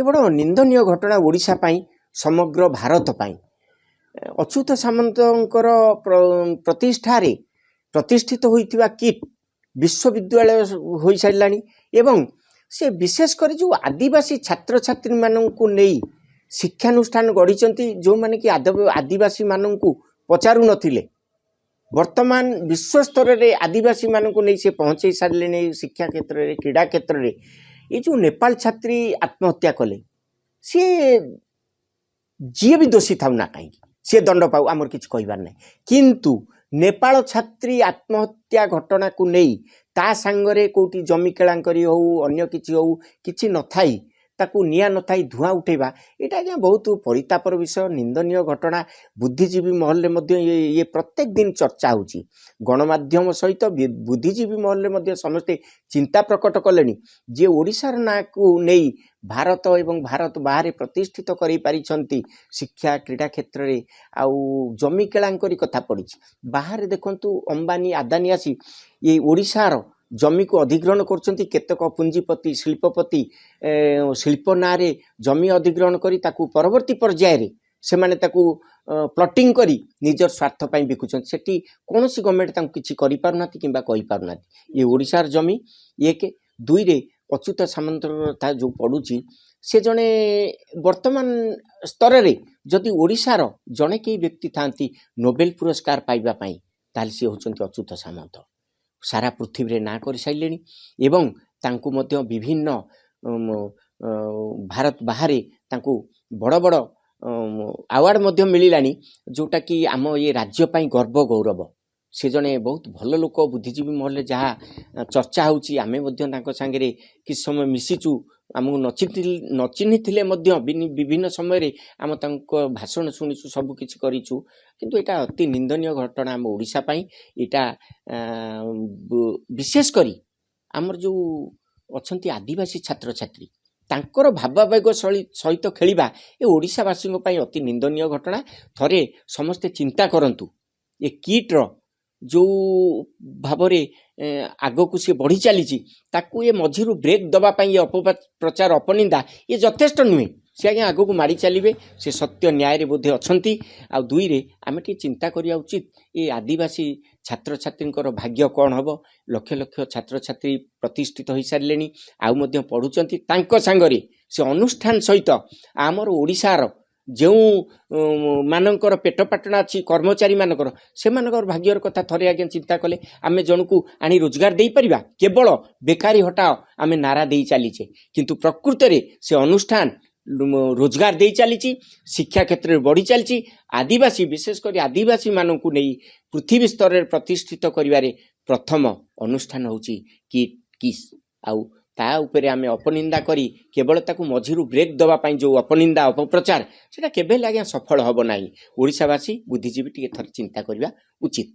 ये बड़ निंदनीय घटना ओडिशा पाई समग्र भारत पाई अच्युत सामंतर प्रतिष्ठारे प्रतिष्ठित होइतिबा किट विश्वविद्यालय हो सारानी एवं से विशेष कर जो आदिवासी छात्र छात्री मानू नहीं शिक्षानुष्ठान गढ़ी जो माने कि आदिवासी मानू पचारू नथिले वर्तमान विश्व स्तर रे आदिवासी मानू नहीं से पहुँचे सारे शिक्षा क्षेत्र में क्रीड़ा क्षेत्र में ये जो नेपाल छात्री आत्महत्या कले सी जी भी दोषी था ना कहीं सी दंड पाऊ आमर किसी कहबार ना किंतु नेपाल छात्री आत्महत्या घटना को नहीं ता सांगरे कोटी जमी केलांकरी हो अन्य किछि हो किछि न थाई ताकू निया न थाई धुआं उठेबा एटा आज्ञा बहुत परितापर विषय निंदनीय घटना बुद्धिजीवी महल में ये प्रत्येक दिन चर्चा होची गणमाध्यम सहित बुद्धिजीवी महल में समस्ते चिंता प्रकट कले जे ओडिशार ना को नहीं भारत एवं भारत बाहर प्रतिष्ठित करि पारिछंती शिक्षा क्रीड़ा क्षेत्र में आउ जमी केलांकरी कथा पड़ी बाहर देखंतु अंबानी आदानी आसी ये ओडिशार जमी को अधिग्रहण करछंती केतक पुंजीपति शिल्पपति शिल्प नारे जमी अधिग्रहण करी ताकू परवर्ती पर्याय रे से माने ताकू प्लटिंग करी निजर स्वार्थ पई बिकुछंती सेठी कोनोसी गवर्नमेंट ताकू किछि करि पारुनाती किंबा कहि पारुनाती ये ओडिशार जमी एक दुई रे अच्युत सामंतर जो पड़ुची से जने वर्तमान स्तर रे जदि ओडिशार जने के व्यक्ति थांती नोबेल पुरस्कार पाइबा पई ताल से होचंती अच्युत सामंत सारा पृथ्वी रे ना कर सारे एवं तांकु मध्य विभिन्न भारत बाहर तांकु बड़ बड़ अवार्ड मध्य मिलानी जोटा कि आम ये राज्य पाई गर्व गौरव से जने बहुत भल लोक बुद्धिजीवी महल जहाँ चर्चा होची आमे मध्य तांको सांगरे किस समय मिसिचु आमको न चिन्हिथिले मध्य विभिन्न समय आम तांको भाषण शुणीचु सब किछि करिचु किंतु एटा अति निंदनीय घटना आम ओडिशा पाई एटा विशेष करी आमर जो अछंती आदिवासी छात्र छात्री तांकर भावावेग सहित खेलिबा ए ओडिशावासी पई अति निंदनीय घटना थरे समस्ते चिंता करंतु ए किट रो जो भावरे आग को सी बढ़ी चली ताकू ये मझिरू ब्रेक दबा ये अपप्रचार अपनिंदा ये यथेष्ट नुहे सी आज्ञा आग को माड़ी चलिए से सत्य न्याय रे बोधे अच्छी आ दुई रे आमे टी चिंता करिया उचित ये आदिवासी छात्र छात्री भाग्य कौन हम लक्ष लक्ष छात्र छात्री प्रतिष्ठित हो सारे आउ मध्य पढ़ुचंती तांको सांगरे से अनुष्ठान सहित आमर ओडिशार जो मानकर पेट पाटना अच्छी कर्मचारी मानकर से भाग्यर कथा थरे आज्ञा चिंता कले आमे जन को आनी रोजगार दे परिबा केवल बेकारी हटाओ आमे नारा दे चलीचे किंतु प्रकृत रे से अनुष्ठान रोजगार दे चली शिक्षा क्षेत्र में बढ़ी चली आदिवासी विशेषकर आदिवासी मानक नहीं पृथ्वी स्तर में प्रतिष्ठित करिवारे प्रथम अनुष्ठान होची किस आउ ता उपरे आमे अपनिंदा करी केवल ताकू मझिरू ब्रेक दबा पाई जो अपनिंदा अपप्रचार सेटा केबे आज्ञा सफल हब नाही ओडिशावासी बुद्धिजीवी टिके थर चिंता करिबा उचित।